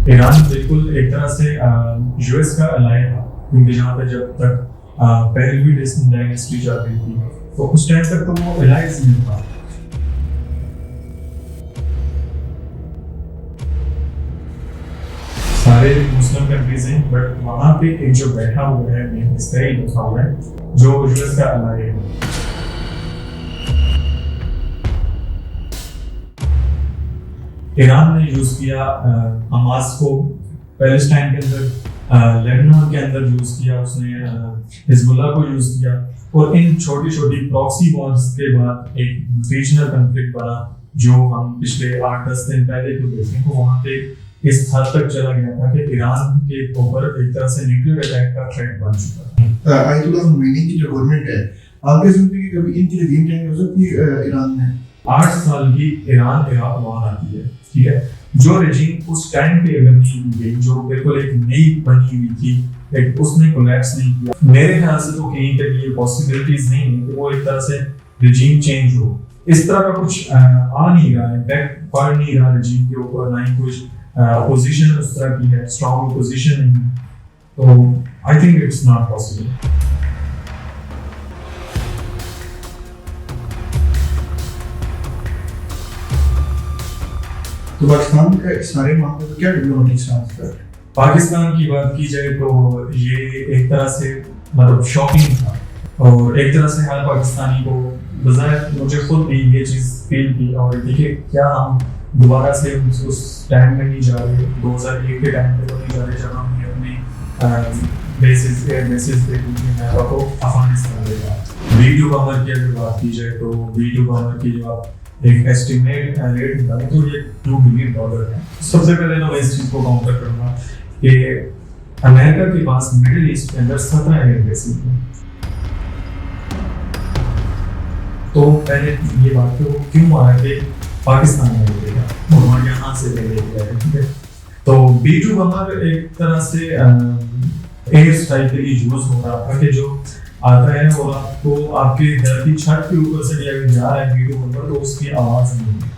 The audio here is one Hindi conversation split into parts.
ईरान बिल्कुल एक तरह से यूएस का अलाय था, क्योंकि जहाँ पे जब तक पहली डायनेस्टी चल रही थी तो उस टाइम तक तो वो अलायंस में था। सारे मुस्लिम कंट्रीज हैं, बट वहाँ पे एक जो बैठा हुआ है मेन इसराइल लिखा हुआ है जो यूएस का अलाय है। ईरान ने यूज किया हमास को पैलेस्टाइन के अंदर, लेबनान के अंदर यूज किया, उसने हिजबुल्लाह को यूज किया, और इन छोटी छोटी प्रॉक्सी वॉर्स के बाद एक रीजनल कॉन्फ्लिक्ट बना जो हम पिछले 8-10 दिन पहले जो देखें तो वहाँ पे इस हद तक चला गया था कि ईरान के ऊपर एक तरह से न्यूक्लियर अटैक का थ्रेट बन चुका था। आयतुल्लाह ख़ुमैनी की जो गवर्नमेंट है, आपके सुनते कि कभी इनकी रजीम चेंज हो सकती है ईरान में? 8 साल की ईरान इराक वॉर आती है, ठीक है। जो रजीम उस टाइम पे अगर नहीं की गई, जो बिल्कुल एक नई बनी हुई थी, एक उसने कोलैप्स नहीं किया, मेरे ख्याल से तो कहीं तक ये पॉसिबिलिटीज नहीं है कि वो एक तरह से रजीम चेंज हो। इस तरह का कुछ आ नहीं रहा है, इम्पैक्ट पड़ नहीं रहा रजीम के ऊपर, ना ही कुछ अपोजिशन उस तरह की है, स्ट्रॉन्ग अपोजिशन नहीं है, तो I think it's not possible. तो पाकिस्तान के सारे मामले में क्या डिप्लोमेटिक स्टांस है? पाकिस्तान की बात की जाए तो ये एक तरह से मतलब शॉकिंग था, और एक तरह से हर पाकिस्तानी को बजाय मुझे खुद भी ये चीज़ फील की। और देखिए क्या हम दोबारा से उस टाइम में नहीं जा रहे, 2001 के टाइम पे तो नहीं जा रहे जब हमने अपने बेसिस एयर बेसिस पे को अफगानिस्तान देखा। वीडियो कवर की अगर बात की जाए तो वीडियो कवर की जो आप एक एस्टिमेट रेट निकाले तो ये $2 बिलियन है। सबसे पहले तो मैं इस चीज़ को काउंटर करूँगा कि अमेरिका के पास मिडिल ईस्ट के अंदर 17 एयर बेसिस हैं। तो पहले ये बात तो क्यों आ रहे थे पाकिस्तान में लेगा और यहाँ से ले लेके आए, ठीक है। तो B2 बमर एक तरह से एयर स्ट्राइक के लिए यूज हो रहा था कि जो आता है और आपको आपके घर की छत के ऊपर से भी अगर जा रहा है B2 बमर तो उसकी आवाज नहीं है।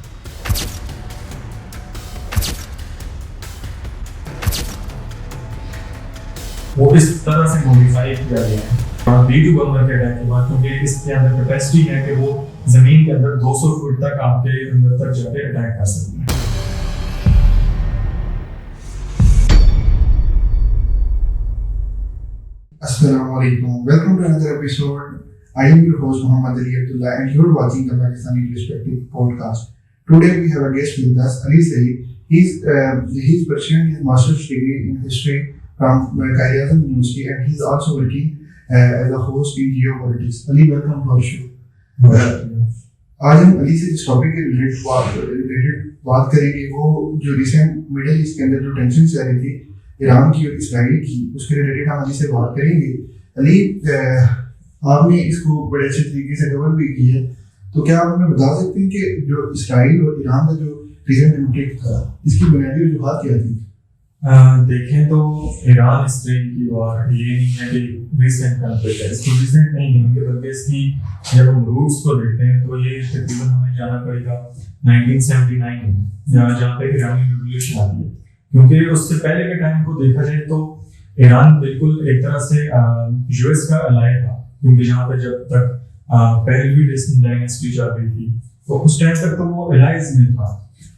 वो इस तरह से मॉडिफाई किया गया है B2 बमर के अटैक के बाद, क्योंकि इसके अंदर कैपेसिटी है कि वो जमीन के अंदर 200 फुट तक आपके अंदर तक जाके अटैक कर सकते हैं। Assalamualaikum. Welcome to another episode. I am your host Muhammad Ali Abdullah and you are watching the Pakistani Perspective podcast. Today we have a guest with us, Ali Saeed. He's pursuing his master's degree in history from Qaid-e-Azam University and he's also working as a host in geopolitics. Ali, welcome to our show. आज हम अली से जिस टॉपिक के रिलेटेड बात करेंगे वो जो रिसेंट मिडिल ईस्ट के अंदर जो टेंशन चल रही थी ईरान की और इसराइल की, उसके रिलेटेड हम अली से बात करेंगे। अली, आपने इसको बड़े अच्छे तरीके से कवर भी की है, तो क्या आप हमें बता सकते हैं कि जो इसराइल और ईरान का जो रिसेंट कॉन्फ्लिक्ट था इसकी बुनियादी वजूहात क्या थी? देखें तो ईरान इसराइल की वॉर ये नहीं है कि रिसेंट कॉन्फ्लिक्ट है, इसको रिसेंट नहीं कहेंगे, बल्कि इसकी जब हम रूट्स को देखते हैं तो ये तकरीबन हमें जाना पड़ेगा 1979 में, जहाँ पे ईरानी रिवॉल्यूशन आती है। क्योंकि उससे पहले के टाइम को देखा जाए तो ईरान बिल्कुल एक तरह से यूएस का अलाय था, क्योंकि जहाँ पे जब तक पहली डायनेस्टी चल रही थी तो उस टाइम तक तो वो अलाइज में था।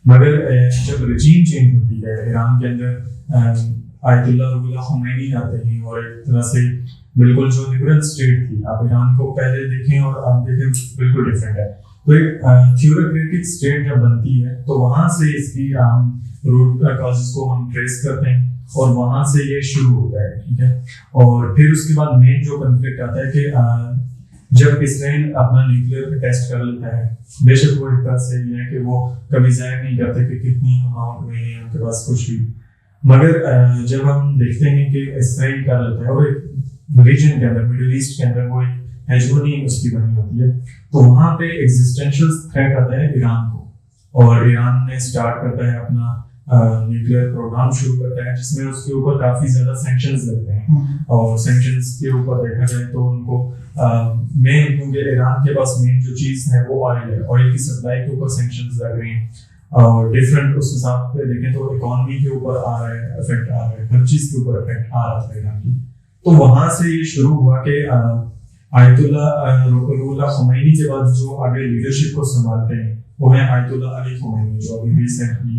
मगर जब रजीम चेंज होती है ईरान के अंदर, आयतुल्लाह ख़ुमैनी आते हैं और एक तरह से बिल्कुल जो लिबरल स्टेट थी, आप ईरान को पहले देखें और आप देखें बिल्कुल डिफरेंट है। तो एक थ्योरेटिक स्टेट जब बनती है तो वहाँ से इसकी रूट कॉजेस को हम ट्रेस करते हैं और वहाँ से ये शुरू होता है, ठीक है। और फिर उसके बाद मेन जो कॉन्फ्लिक्ट आता है कि जब इसराइल अपना न्यूक्लियर टेस्ट कर लेता है, बेशक वो एक तरह से ये है कि वो कभी जाहिर नहीं करते कि कितनी अमाउंट में है उनके पास कुछ भी, मगर जब हम देखते हैं कि इसराइल कर लेता है और एक रीजन के अंदर मिडिल ईस्ट के अंदर वो एक हेजेमनी उसकी बनी होती है, तो वहाँ पे एग्जिस्टेंशियल थ्रेट आता है ईरान को, और ईरान ने स्टार्ट करता है अपना न्यूक्लियर प्रोग्राम शुरू करता है, जिसमें उसके ऊपर काफी ज्यादा सैंक्शंस लगते हैं। और सैंक्शंस के ऊपर देखा जाए तो उनको मेन, क्योंकि ईरान के पास मेन जो चीज है वो ऑयल है, ऑयल की सप्लाई के ऊपर सैंक्शंस लग रहे हैं। और डिफरेंट उस हिसाब से देखें तो इकोनॉमी के ऊपर आ रहा है, इफेक्ट आ रहा है, हर चीज के ऊपर इफेक्ट आ रहा था ईरान की। तो वहां से ये शुरू हुआ कि आयतुल्लाह रुहुल्लाह खुमैनी के बाद जो आगे लीडरशिप को संभालते हैं वो है आयतुल्लाह अली खुमैनी, जो अभी रिसेंटली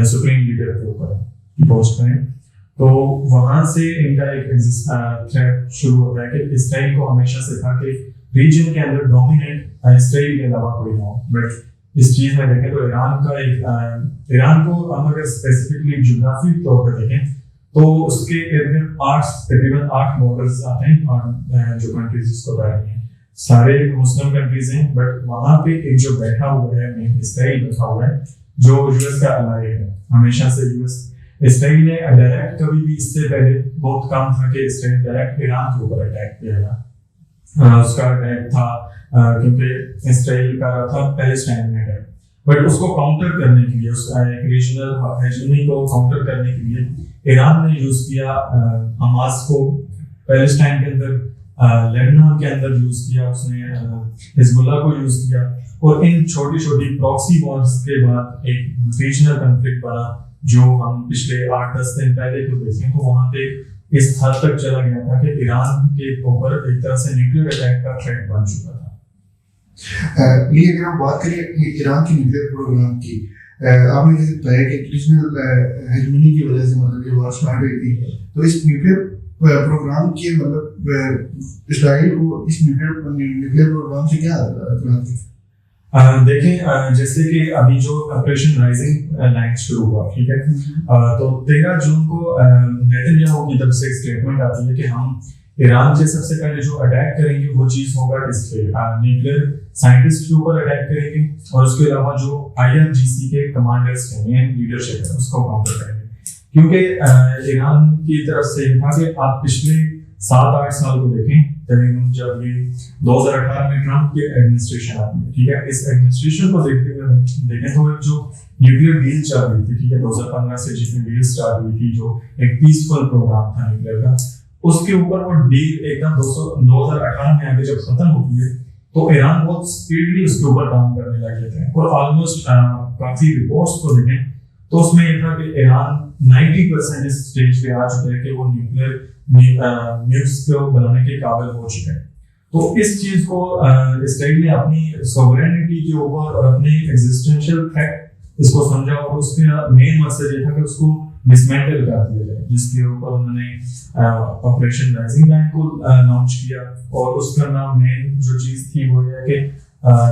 सुप्रीम लीडर के ऊपर की पोस्ट में। तो वहां से इनका एक थ्रेट शुरू होता है कि इसराइल को हमेशा से था कि रीजन के अंदर डोमिनेंट इसराइल के अलावा कोई ना हो। बट इस चीज में देखें तो ईरान को हम अगर स्पेसिफिकली ज्योग्राफिक तौर पर देखें तो उसके इर्द गिर्द तकरीबन 8 बॉर्डर्स आते हैं, और जो कंट्रीज इसको बैठती हैं सारे मुस्लिम कंट्रीज हैं। बट वहां पे एक जो बैठा हुआ है मेन इसराइल बैठा हुआ है, जो यूएस का अलाई है हमेशा से। यूएस इसराइल ने डायरेक्ट कभी भी, इससे पहले बहुत कम था कि इसराइल डायरेक्ट ईरान के ऊपर अटैक किया। उसका अटैक था क्योंकि इसराइल का था पैलेस्टाइन में अटैक, बट उसको काउंटर करने के लिए, उस एक रीजनल हेजेमनी को काउंटर करने के लिए ईरान ने यूज किया हमास को पैलेस्टाइन के अंदर, लेबनान के अंदर यूज किया उसने, हिजबुल्लाह को यूज किया। और इन छोटी छोटी प्रॉक्सी वॉर्स के बाद एक रीजनल कॉन्फ्लिक्ट बना, जो हम पिछले 8-10 दिन पहले को देखें तो वहां पे इस हद तक चला गया था कि ईरान के ऊपर एक तरह से न्यूक्लियर अटैक का थ्रेट बन चुका था। ये अगर हम बात करें ईरान के न्यूक्लियर प्रोग्राम की, आपने जैसे बताया कि रीजनल हेजेमनी की वजह से मतलब ये वॉर स्टार्ट हुई थी, तो इस न्यूक्लियर प्रोग्राम के मतलब इसराइल को इस न्यूक्लियर प्रोग्राम से क्या देखें, जैसे कि अभी जो ऑपरेशन राइजिंग लाइन शुरू हुआ, ठीक है, तो 13 जून को नेतन्याहू की तरफ से एक स्टेटमेंट आती है कि हम ईरान से सबसे पहले जो अटैक करेंगे वो चीज होगा इस पे न्यूक्लियर साइंटिस्ट के ऊपर अटैक करेंगे, और उसके अलावा जो IRGC के कमांडर्स हैं, मेन लीडरशिप है, उसको काउंटर करेंगे। क्योंकि ईरान की तरफ से था कि आप पिछले 7-8 साल को देखें, जब ये 2018 में ट्रम्प की एडमिनिस्ट्रेशन आती है, ठीक है, इस एडमिनिस्ट्रेशन को देखते हुए देखें तो जो न्यूक्लियर डील चल रही थी, ठीक है, 2015 से जितनी डील स्टार्ट हुई थी, जो एक पीसफुल प्रोग्राम था न्यूक्लियर का, उसके ऊपर वो डील एकदम 2018 में आगे जब खत्म होती है तो ईरान बहुत स्पीडली उसके ऊपर काम करने लगे थे। और ऑलमोस्ट काफी रिपोर्ट्स को देखें तो उसमें ये था कि ईरान 90% इस स्टेज पे आ चुका है कि वो न्यूक्लियर को बनाने के काबिल हो चुके हैं। तो इस चीज को इसराइल ने अपनी सॉवरेनिटी के ऊपर और अपने एग्जिस्टेंशियल थ्रेट इसको समझा, और उसका मेन मकसद ये था कि उसको डिसमेंटल कर दिया जाए, जिसके ऊपर उन्होंने ऑपरेशन राइजिंग लाइन को लॉन्च किया। और उसका नाम मेन जो चीज थी वो ये है कि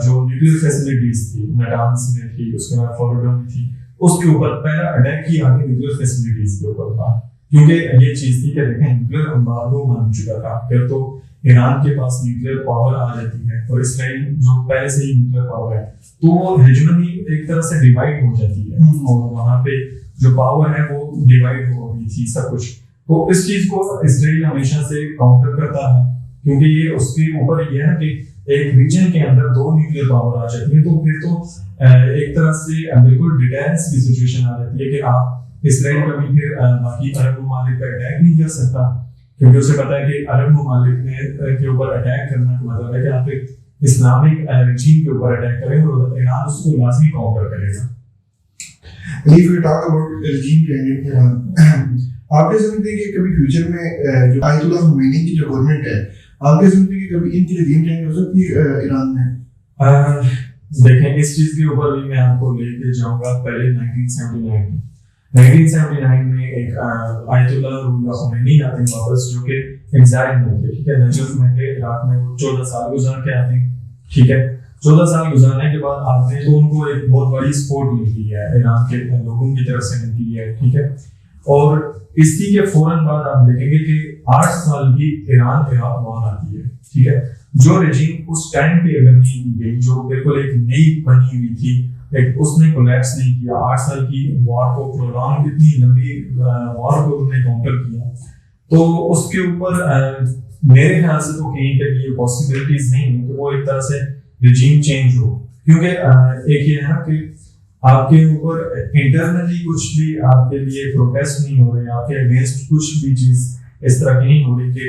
जो न्यूक्लियर फैसिलिटीज थी नाटान्स में थी, उसके बाद फॉलोडो में थी, उसके ऊपर पहला अटैक किया आगे न्यूक्लियर फैसिलिटीज के ऊपर था। क्योंकि ये चीज थी कि देखें न्यूक्लियर एम्बार्गो बन चुका था, फिर तो ईरान के पास न्यूक्लियर पावर आ जाती है और इसराइल जो पहले से ही न्यूक्लियर पावर है, तो वो हेजेमनी एक तरह से डिवाइड हो जाती है, और वहां पे जो पावर है वो डिवाइड हो गई थी सब कुछ। तो इस चीज को इसराइल हमेशा से काउंटर करता है, क्योंकि ये उसके ऊपर ये है कि एक रीजन के अंदर 2 न्यूक्लियर पावर आ जाती है, तो फिर तो एक तरह से बिल्कुल डिटेरेंस की सिचुएशन आ जाती है कि आप इसराइल कभी फिर बाकी अरब ममालिक पर अटैक नहीं कर सकता, क्योंकि उसे पता है कि अरब ममालिक के ऊपर अटैक करने का मतलब है कि आप एक इस्लामिक रजीम के ऊपर अटैक करें और ईरान उसको लाजमी काउंटर करेगा। If we talk about regime change in Iran, आप क्या समझते हैं कि कभी फ्यूचर में जो आयतुल्लाह खुमैनी की जो गवर्नमेंट है, आप क्या समझते हैं कि कभी इनकी regime change हो सकती है ईरान में? देखें, इस चीज के ऊपर भी मैं आपको लेके जाऊंगा पहले 1979 में एक आयतुल्लाह रुहुल्लाह खुमैनी आते हैं वापस, जो कि एग्जाइल में थे, ठीक है, नजफ में थे इराक में, वो 14 साल गुजार के आते हैं, ठीक है। 14 साल गुजारने के बाद आपने तो उनको एक बहुत बड़ी सपोर्ट मिलती है ईरान के लोगों की तरफ से मिलती है, ठीक है। और इसी के फौरन बाद आप देखेंगे कि 8 साल की ईरान इराक वॉर आती है, ठीक है। जो रेजिम उस टाइम पे अगर नहीं की गई, जो बिल्कुल एक नई बनी हुई थी, एक उसने कोलैप्स नहीं किया, 8 साल की वॉर को प्रोलॉन्ग, इतनी लंबी वॉर को उन्होंने काउंटर किया, तो उसके ऊपर मेरे ख्याल से तो कहीं तक ये पॉसिबिलिटीज नहीं है कि वो एक तरह से रिजीम चेंज हो। क्योंकि एक ये है कि आपके ऊपर इंटरनली कुछ भी आपके लिए प्रोटेस्ट नहीं हो रहे, आपके अगेंस्ट कुछ भी चीज इस तरह की नहीं हो रही कि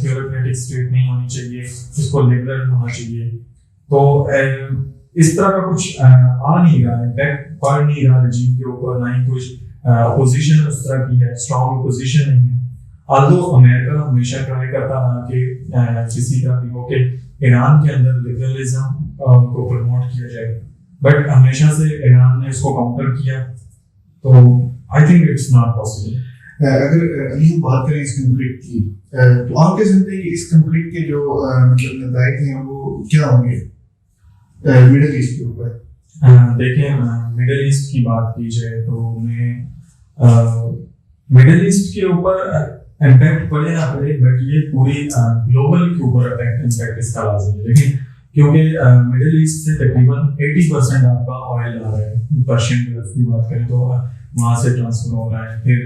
थ्योरेटिक स्टेट नहीं होनी चाहिए, इसको लिबरल होना चाहिए। तो इस तरह का कुछ आ नहीं रहा, इम्पैक्ट पड़ नहीं रहा रजीम के ऊपर, ना ही कुछ अपोजिशन उस तरह की है, स्ट्रॉन्ग अपोजिशन नहीं है। आल्दो अमेरिका हमेशा ट्राई करता रहा कि किसी तरह भी हो कि ईरान के अंदर लिबरलिज्म को प्रमोट किया जाए, बट हमेशा से ईरान ने इसको काउंटर किया, तो I think it's not possible. अगर अभी हम बात करें इस कंफ्लिक्ट की, तो आप क्या समझते हैं कि इस कंफ्लिक्ट के जो मतलब नतीजे हैं वो क्या होंगे मिडिल ईस्ट के ऊपर? देखें, मिडिल ईस्ट की बात की जाए तो मैं मिडिल ईस्ट के ऊपर इम्पैक्ट पड़े ना पड़े, बट ये पूरी ग्लोबल के ऊपर इम्पैक्ट इसका लाजमी है। लेकिन क्योंकि मिडिल ईस्ट से तकरीबन 80% आपका ऑयल आ रहा है, पर्शियन गल्फ की बात करें तो वहाँ से ट्रांसफर हो रहा है। फिर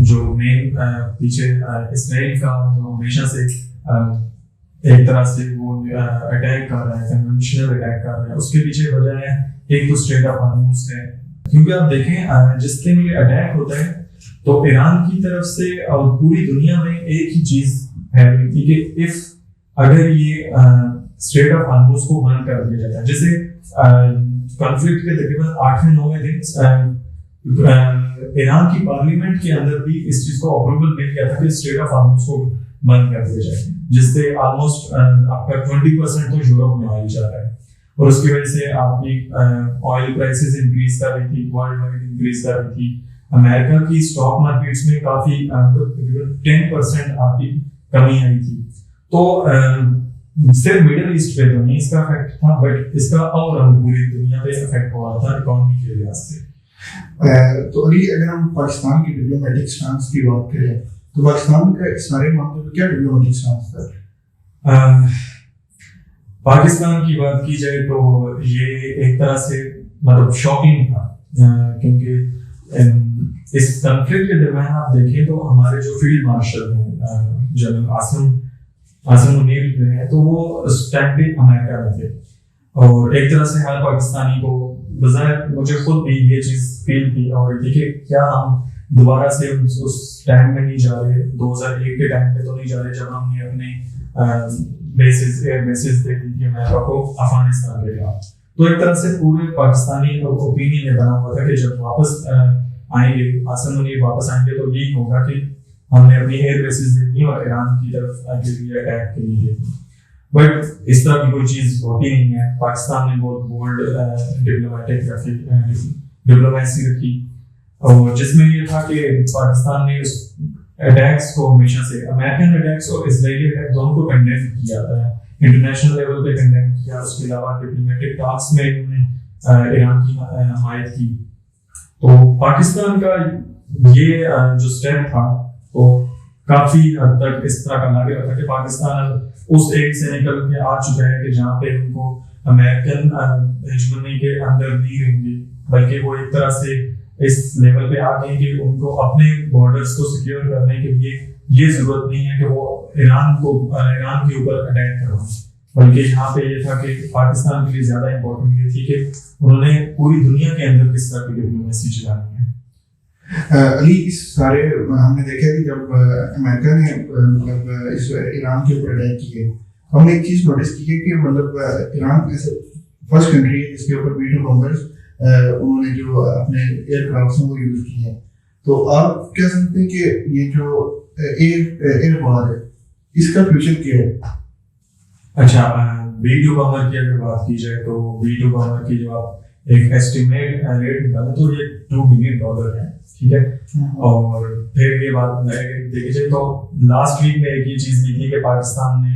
जो मेन पीछे इसराइल का जो हमेशा से एक तरह से वो अटैक कर रहा है, कन्वेंशनल अटैक कर रहा है, उसके पीछे वजह है एक तो स्ट्रेट ऑफ हॉर्मुज है। क्योंकि आप देखें जिस दिन ये अटैक होता है तो ईरान की तरफ से और पूरी दुनिया में एक ही चीज है कि इफ अगर ये स्ट्रेट ऑफ हॉर्मुज को बंद कर दिया जाता है, जैसे कॉन्फ्लिक्ट के तकरीबन 8वें-9वें दिन ईरान की पार्लियामेंट के अंदर भी इस चीज को अप्रूवल मिल गया था कि स्ट्रेट ऑफ हॉर्मुज को बंद कर दिया जाए, जिससे ऑलमोस्ट आपका 20% तो यूरोप में ऑयल जा रहा है, और उसकी वजह से आपकी ऑयल प्राइसेस इंक्रीज कर रही थी, वर्ल्ड वाइड इंक्रीज कर रही थी। अमेरिका की स्टॉक मार्केट्स में काफी 10% आपकी कमी आई थी। तो सिर्फ मिडिल ईस्ट पे तो नहीं इसका इफेक्ट था, बट इसका और पूरी दुनिया पे इफेक्ट हो रहा था इकोनॉमी के लिहाज से। तो अली, अगर हम पाकिस्तान की डिप्लोमेटिक स्टांस की बात करें तो पाकिस्तान का इस सारे मामले में क्या डिप्लोमेटिक स्टांस था? पाकिस्तान की बात की जाए तो ये एक तरह से मतलब शॉकिंग था, क्योंकि इस कॉन्फ्लिक्ट के दरमियान आप देखें तो हमारे जो फील्ड मार्शल हैं जनरल आसिम मुनीर हैं, तो वो उस टाइम पे अमेरिका में थे, और एक तरह से हर पाकिस्तानी को बजाय मुझे खुद भी ये चीज फील थी और थी कि क्या हम दोबारा से उस टाइम में नहीं जा रहे, 2001 के टाइम पे तो नहीं जा रहे जब हमने अपने एयर बेसिस दे दी थी अमेरिका को अफगानिस्तान के खिलाफ। तो एक तरह से पूरे पाकिस्तानी ओपिनियन ये बना हुआ था कि जब वापस आएंगे, आसिम मुनीर वापस आएंगे तो यही होगा कि हमने अपनी एयर बेसिस दे दी और ईरान की तरफ के लिए अटैक के लिए। बट इस तरह की कोई चीज होती नहीं है। पाकिस्तान ने बहुत बोल्ड डिप्लोमेसी रखी, और जिसमें ये था कि पाकिस्तान ने उस अटैक्स को हमेशा से अमेरिकन अटैक्स और इजरायली अटैक दोनों को कंडेम किया था, इंटरनेशनल लेवल पे कंडेम किया। उसके अलावा डिप्लोमेटिक टॉक्स में इन्होंने ईरान की हमायत की। तो पाकिस्तान का ये जो स्टेप था वो काफी हद तक इस तरह का लग रहा था कि पाकिस्तान उस एज से निकल के आ चुका है कि जहाँ पे उनको अमेरिकन हेजमनी के अंदर नहीं रहेंगे, बल्कि वो एक तरह से इस लेवल पे आ गए कि उनको अपने बॉर्डर्स को सिक्योर करने के लिए ये जरूरत नहीं है कि वो ईरान के ऊपर अटैक करो, बल्कि यहाँ पे ये था कि पाकिस्तान के लिए ज्यादा इम्पोर्टेंट ये थी कि उन्होंने पूरी दुनिया के अंदर किस तरह की डिप्लोमेसी चलानी है। अली, इस सारे हमने देखा कि जब अमेरिका ने मतलब इस ईरान के ऊपर अटैक किए, हमने एक चीज नोटिस की है कि मतलब ईरान ऐसे फर्स्ट कंट्री है जिसके ऊपर B-2 बॉम्बर्स उन्होंने जो अपने एयरक्राफ्ट हैं वो यूज किए हैं। तो आप क्या समझते हैं कि ये जो एयर पावर है इसका फ्यूचर क्या है? अच्छा, B-2 बॉम्बर की अगर बात की जाए तो B-2 बॉम्बर की जो आप एक एस्टिमेट रेट निकाले तो ये $2 बिलियन है, ठीक है। और फिर ये बात देखी जाए तो लास्ट वीक में एक ये चीज दी थी कि पाकिस्तान ने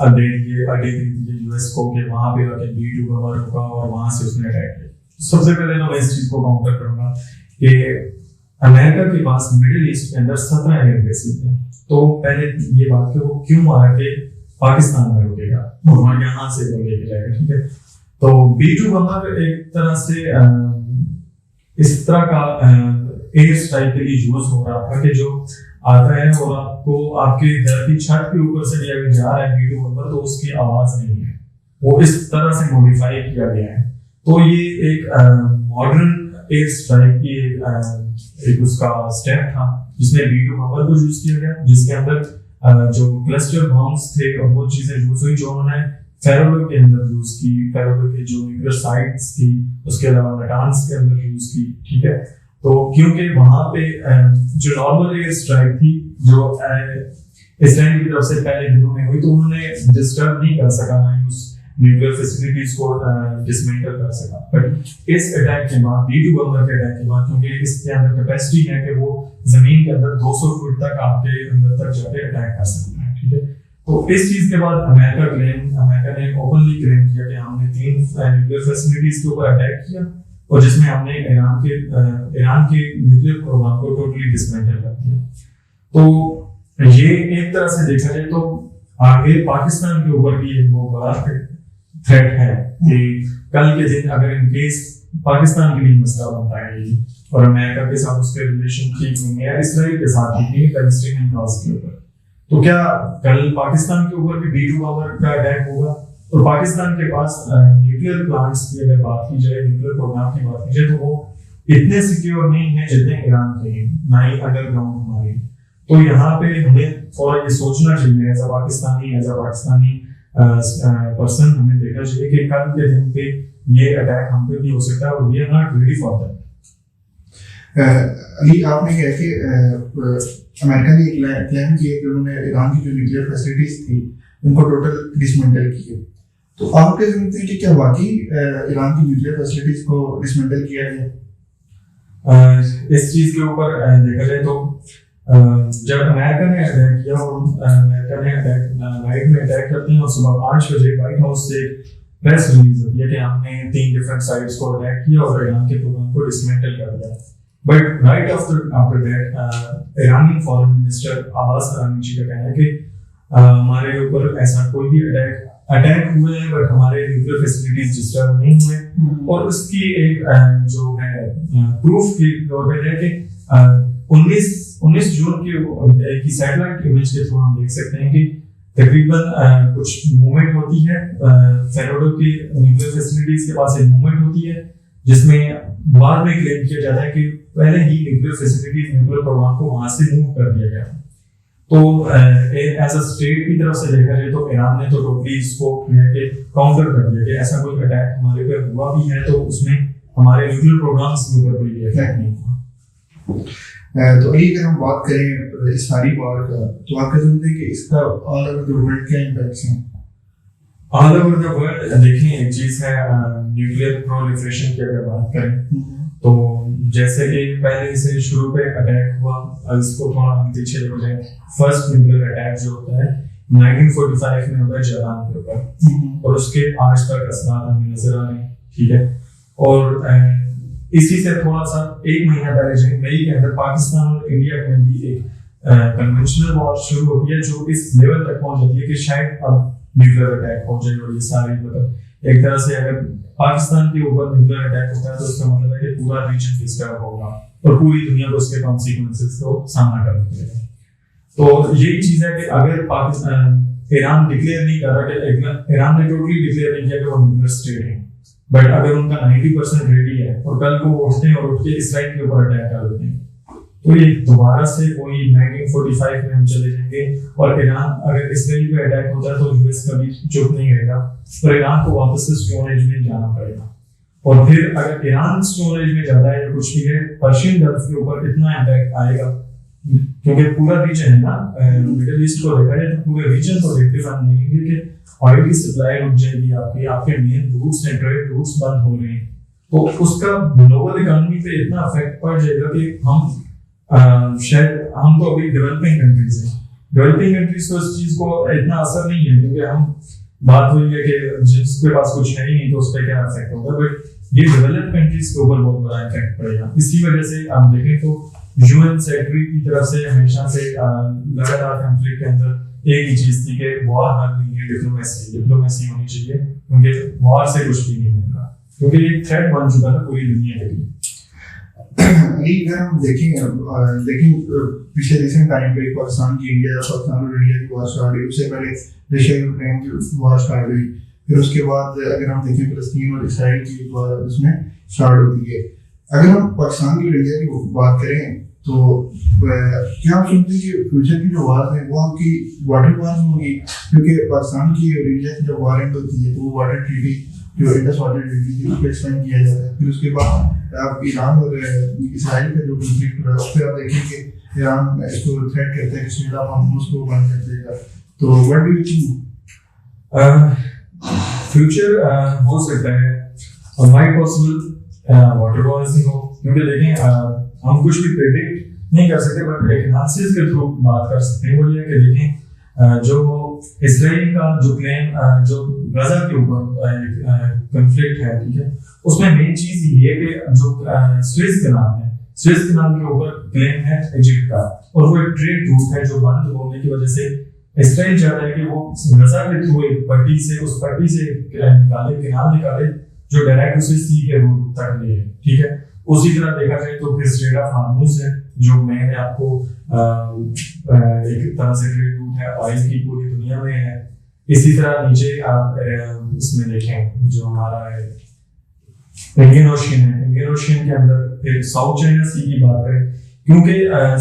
अड्डे दी थी यूएस को कि वहां पे B-2 बॉम्बर होगा और वहां से उसने अटैक किया। सबसे पहले तो मैं इस चीज को काउंटर करूंगा कि अमेरिका के पास मिडिल ईस्ट के अंदर 17 एयर बेसेस हैं, तो पहले ये बात कि वो क्यों आके पाकिस्तान में रुकेगा और वहां यहाँ से वो लेके जाएगा, ठीक है। तो B-2 बॉम्बर एक तरह से इस तरह का एयर स्ट्राइक के लिए यूज हो रहा था कि जो आता है और आपको आपके घर की छत के ऊपर से अगर जा रहा है B-2 बॉम्बर तो उसकी आवाज नहीं है, वो इस तरह से मॉडिफाई किया गया है। तो ये एक मॉडर्न एयर स्ट्राइक की एक उसका स्टेप था जिसमें B-2 बॉम्बर को यूज किया गया, जिसके अंदर जो क्लस्टर बॉम्ब्स थे और वो चीजें यूज हुई जो उन्होंने फेरोडो के अंदर यूज की, फेरोडो के जो न्यूक्लियर साइट्स थी, उसके अलावा नाटान्स के अंदर यूज की, ठीक है। तो क्योंकि वहां पे जो नॉर्मल एयर स्ट्राइक थी जो इसराइल की तरफ से पहले दिनों में हुई, तो उन्होंने डिस्टर्ब नहीं कर सका, ना ही उस न्यूक्लियर फैसिलिटीज को डिसमेंटल कर सका। बट इस अटैक के बाद, B2 बम्बर के अटैक के बाद, क्योंकि इसके अंदर कैपेसिटी है कि वो जमीन के अंदर 200 फुट तक आपके अंदर तक जाके अटैक कर सकता है, ठीक है। तो इस चीज के बाद अमेरिका ने ओपनली क्लेम किया कि हमने 3 न्यूक्लियर फैसिलिटीज के ऊपर अटैक किया, और जिसमें हमने ईरान के न्यूक्लियर प्रोग्राम को टोटली डिसमेंटल कर दिया। तो ये एक तरह से देखा जाए तो आगे पाकिस्तान के ऊपर भी एक बहुत बड़ा थ्रेट है कि कल के दिन अगर इन केस पाकिस्तान के लिए मसला बनता है ये, और अमेरिका के साथ उसके रिलेशन ठीक नहीं है, इसराइल के साथ ठीक नहीं है, पैलेस्टीनियन कॉज के ऊपर, तो क्या कल पाकिस्तान के ऊपर भी B2 बम्बर का अटैक होगा? और पाकिस्तान के पास न्यूक्लियर प्लांट्स की अगर बात की जाए, न्यूक्लियर प्रोग्राम की बात की जाए, तो वो इतने सिक्योर नहीं है जितने ईरान के हैं, ना ही अंडरग्राउंड हमारे। तो यहाँ पे हमें थोड़ा ये सोचना चाहिए एज अ पाकिस्तानी पर्सन, हमें देखना चाहिए कि कल के दिन पे ये अटैक हम पे भी हो सकता है, और we are not ready for that. Ali, आपने कहा कि अमेरिका ने एक क्लेम किया कि उन्होंने ईरान की जो न्यूक्लियर फैसिलिटीज थी उनको टोटल डिसमेंटल किए, तो आप क्या समझते हैं कि क्या वाकई ईरान की न्यूक्लियर फैसिलिटीज को डिसमेंटल किया गया? इस चीज के ऊपर देखा जाए तो जब अमेरिका ने अटैक किया, और अमेरिका ने नाइट में अटैक करते हैं, और सुबह 5 बजे व्हाइट हाउस से प्रेस रिलीज होती है कि हमने 3 डिफरेंट साइट्स को अटैक किया और ईरान के प्रोग्राम को डिसमेंटल कर दिया। But right after that Irani foreign minister Abbas Araghchi का कहना है कि हमारे ऊपर ऐसा कोई भी अटैक हुए हैं, बट हमारे न्यूक्लियर फैसिलिटीज डिस्टर्ब नहीं हुए। और उसकी एक जो है प्रूफ के तौर पे है कि 19 जून की सैटेलाइट इमेज के थ्रू हम देख सकते हैं कि तकरीबन कुछ मूवमेंट होती है, फेरोडो की न्यूक्लियर फैसिलिटीज के पास एक मूवमेंट होती है, जिसमें बाद में क्लेम किया जाता है कि पहले ही न्यूक्लियर फैसिलिटीज, न्यूक्लियर प्रोग्राम को वहां से मूव कर दिया गया। तो एज अ स्टेट की तरफ से देखा जाए तो ईरान ने तो टोटली इसको काउंटर कर दिया कि ऐसा कोई अटैक हमारे पे हुआ भी है तो उसमें हमारे न्यूक्लियर प्रोग्राम्स के ऊपर कोई इफेक्ट नहीं हुआ। तो अगर हम बात करें इस सारी वॉर का, तो आप क्या समझते हैं कि इसका ऑल ओवर द वर्ल्ड क्या इम्पैक्ट्स हैं? ऑल ओवर द वर्ल्ड देखिए, एक चीज है न्यूक्लियर प्रोलिफरेशन की अगर बात करें तो जैसे कि पहले से शुरू पे अटैक हुआ, इसको थोड़ा हम पीछे लेके जाए, फर्स्ट न्यूक्लियर अटैक जो होता है 1945 में होता है जापान के ऊपर, और उसके आज तक असरात हमें नजर आ रहे हैं, ठीक है। और इसी से थोड़ा सा 1 महीना पहले मई के अंदर पाकिस्तान और इंडिया में भी एक कन्वेंशनल वॉर शुरू होती है, जो इस लेवल तक पहुंच जाती है कि शायद अब न्यूक्लियर अटैक हो जाए। और ये सारी मतलब एक तरह से अगर पाकिस्तान के ऊपर न्यूक्लियर अटैक होता है तो उसका मतलब है कि पूरा रीजन डिस्टर्ब होगा और पूरी दुनिया को उसके कॉन्सिक्वेंसेस को सामना करना पड़ेगा। तो यही चीज है कि अगर पाकिस्तान ईरान डिक्लेयर नहीं कर रहा कि ईरान ने टोटली डिक्लेयर नहीं किया कि वो न्यूक्लियर स्टेट है, बट अगर उनका 90% रेडी है और कल को उठते हैं और उठ के इसराइल के ऊपर अटैक कर देते हैं, तो ये दोबारा से वही 1945 में हम चले जाएंगे। और ईरान अगर इसराइल पे अटैक होता है तो यूएस कभी चुप नहीं रहेगा और ईरान को वापस से स्टोन एज में जाना पड़ेगा। और फिर अगर ईरान स्टोन एज में जाता है या कुछ भी है, पर्शियन गल्फ के ऊपर इतना इम्पैक्ट आएगा क्योंकि पूरा रीजन है ना, मिडिल ईस्ट को देखा जाए तो पूरे रीजन को देखते हुए हम देखेंगे कि ऑयल की सप्लाई रुक जाएगी, आपके मेन रूट्स हैं, ट्रेड रूट्स बंद हो रहे हैं, तो उसका ग्लोबल इकोनॉमी पे इतना इफेक्ट पड़ जाएगा कि हम शायद हम तो अभी डेवलपिंग कंट्रीज हैं, डेवलपिंग कंट्रीज को इस चीज को इतना असर नहीं है क्योंकि हम बात हुई है कि जिसके पास कुछ है ही नहीं तो उस पर क्या इफेक्ट होगा, बट ये डेवलप्ड कंट्रीज के ऊपर बहुत बड़ा इफेक्ट पड़ेगा। इसी वजह से आप देखें तो यूएन सेक्रेटरी की तरफ से हमेशा से लगातार कॉन्फ्लिक्ट के अंदर एक ही चीज थी कि वॉर हल नहीं है, डिप्लोमेसी होनी चाहिए क्योंकि वॉर से कुछ भी नहीं मिल रहा, क्योंकि एक थ्रेट बन चुका था पूरी दुनिया के लिए। अगर हम देखें पिछले रिसेंट टाइम पे पाकिस्तान की इंडिया और इंडिया की वॉर स्टार्ट हुई, उससे पहले रशिया यूक्रेन की वॉर स्टार्ट हुई, फिर उसके बाद अगर हम देखें फलस्तीन और इसराइल की वॉर उसमें स्टार्ट होती है। अगर हम पाकिस्तान की इंडिया की बात करें तो क्या आप सुनते हैं कि फ्यूचर की जो वार है वो आपकी वाटर वार होंगी, क्योंकि पाकिस्तान की और इंडिया की जब वार एंड होती है तो वो वाटर ट्रीटी जो इंडस वाटर ट्रीटी थी उस पर साइन किया जाता है। फिर उसके बाद आप ईरान और इसराइल का जो कंफ्लिक्ट हो रहा है उस पर आप देखें कि ईरान इसको थ्रेट करता है कि स्ट्रेट ऑफ हॉर्मुज़ को बंद कर देगा। तो what do you think future हो सकता है और माइट पॉसिबल वाटर वॉर्स ही हो, क्योंकि देखें हम कुछ भी प्रेडिक्ट नहीं कर सकते, बट एक एनालिसिस के थ्रू बात कर सकते हैं। वो ये है कि देखें जो इसराइल का जो क्लेम जो गजा के ऊपर कंफ्लिक्ट है, ठीक है, उसमें मेन चीज ये है कि जो स्वेज कैनाल है, स्वेज कैनाल के ऊपर क्लेम है इजिप्ट का, और वो एक ट्रेड रूट है जो बंद होने की वजह से इसराइल चाहता है कि वो गजा के थ्रू एक पट्टी से उस पट्टी से निकाले, कैनाल निकाले जो डायरेक्ट उसे सी के रूट तक ले, ठीक है। उसी तरह देखा जाए तो फिर स्ट्रेट ऑफ हॉर्मुज़ है जो मैंने आपको एक तरह से ट्रेड रूट है ऑयल की पूरी दुनिया में है। इसी तरह नीचे आप इसमें देखें जो हमारा है इंडियन ओशियन है, इंडियन ओशियन के अंदर फिर साउथ चाइना सी की बात करें, क्योंकि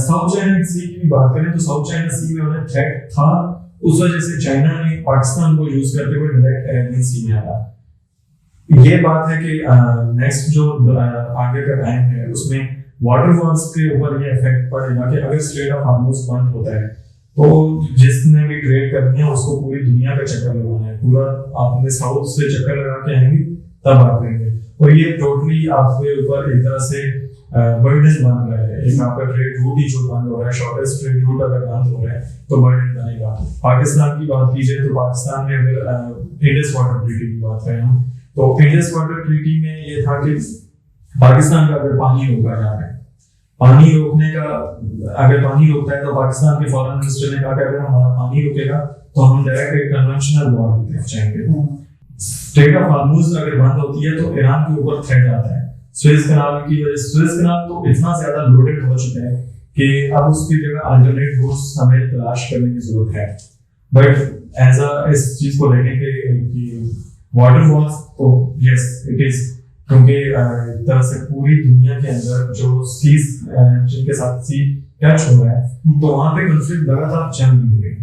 साउथ चाइना सी की बात करें तो साउथ चाइना सी में उन्हें थ्रेट था, उस वजह से चाइना ने पाकिस्तान को यूज करते हुए डायरेक्ट अरेबियन सी में आया। ये बात है कि नेक्स्ट जो आगे का टाइम है उसमें वाटर वॉर्स के ऊपर ये इफेक्ट पड़ेगा कि अगर स्ट्रेट ऑफ हॉर्मुज़ बंद होता है तो जिसने भी ट्रेड करनी है उसको पूरी दुनिया का चक्कर लगाना है, पूरा आपने साउथ से चक्कर लगा के आएंगे तब आप करेंगे, और ये टोटली आपके ऊपर एक तरह से बर्डन बन रहा है। एक आपका ट्रेड रूट ही जो बंद हो रहा है, शॉर्टेस्ट ट्रेड रूट अगर बंद हो रहा है तो बर्डन बनेगा। पाकिस्तान की बात की जाए तो पाकिस्तान में अगर इंडस वाटर ट्रीटी की बात करें हम, तो इंडस वाटर ट्रीटी में ये था कि पाकिस्तान का अगर पानी रोका जा रहा है, पानी रोकने का अगर पानी रोकता है तो पाकिस्तान के फॉरेन मिनिस्टर ने कहा कि अगर हमारा पानी रुकेगा तो हम डायरेक्ट एक कन्वेंशनल वॉर की तरफ जाएंगे। स्ट्रेट ऑफ हॉर्मुज़ अगर बंद होती है तो ईरान के ऊपर थ्रेट आता है। सुएज कनाल की वजह, सुएज कनाल तो इतना ज्यादा लोडेड हो चुका है कि अब उसकी जगह अल्टरनेट रूट्स हमें तलाश करने की जरूरत है। बट एज इस चीज को देखें कि वाटर वॉर्स तो यस इट इज, क्योंकि एक तरह से पूरी दुनिया के अंदर जो सीज जिनके साथ सी टच हो रहा है तो वहां पे कॉन्फ्लिक्ट लगातार चल रही है।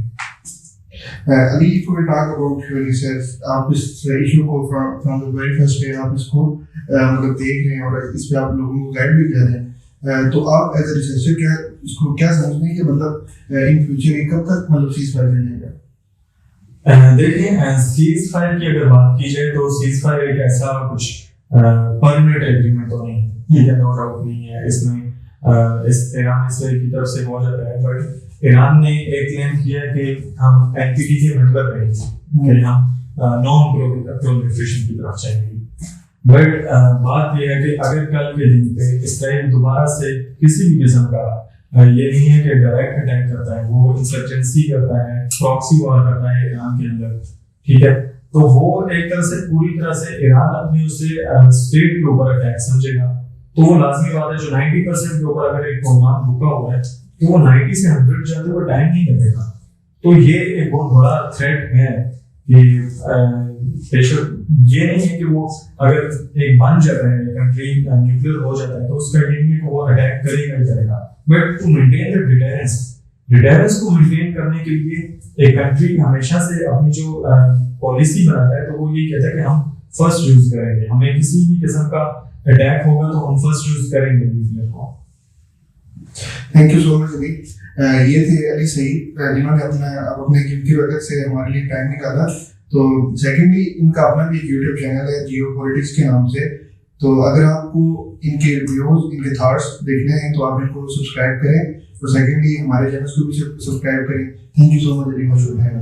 Ali, if we talk about yourself, आप इस इशू को from the very first day आप इसको मतलब देख रहे हैं और इस पे आप लोगों को गाइड भी कर रहे हैं, तो आप एज ए रिसर्चर क्या इसको क्या समझते हैं कि मतलब इन फ्यूचर ये कब तक मतलब सीज फायर चलेगा? देखिए सीज फायर की अगर बात की जाए तो सीज फायर एक ऐसा कुछ परमानेंट एग्रीमेंट तो नहीं, ठीक है, नो डाउट नहीं है इसमें। इस ईरान इसराइल की तरफ से हो जाता है, बट ईरान ने एक क्लेम किया कि हम एनपीटी के मेंबर रहेंगे, कि हम नॉन प्रोलिफरेशन की तरफ जाएंगे। बट बात यह है कि अगर कल के दिन पे इसराइल दोबारा से किसी भी किस्म का ये नहीं है कि डायरेक्ट अटैक करता है, वो इंसर्जेंसी करता है, प्रॉक्सी वॉर करता है ईरान के अंदर, ठीक है, तो वो एक तरह से पूरी तरह से ईरान अपनी उसे स्टेट के ऊपर अटैक समझेगा। तो वो लाजमी बात है जो 90% के ऊपर अगर एक प्रोग्राम रुका हुआ है तो वो 90 से 100 जाते हुए टाइम नहीं लगेगा। तो ये एक बहुत बड़ा थ्रेट है कि बेशक ये नहीं है कि वो अगर एक बन जाता है कंट्री न्यूक्लियर हो जाता है तो उसका ये नहीं है कि वो अटैक करेगा ही करेगा, but to maintain the deterrence को मेंटेन करने के लिए एक कंट्री हमेशा से अपनी जो पॉलिसी बनाता है तो वो ये कहता है कि हम फर्स्ट यूज करेंगे, हमें किसी भी किस्म का अटैक होगा तो हम फर्स्ट यूज करेंगे न्यूक्लियर को। Thank you so much Ali. ये थे अली सईद जिन्होंने अपने कीमती वक्त से हमारे लिए टाइम निकाला। तो सेकेंडली इनका अपना भी एक यूट्यूब चैनल है जियोपॉलिटिक्स के नाम से, तो अगर आपको इनके वीडियोस इनके थॉट्स देखने हैं तो आप इनको सब्सक्राइब करें, और सेकेंडली हमारे चैनल को भी सब्सक्राइब करें। Thank you so much Ali for your time.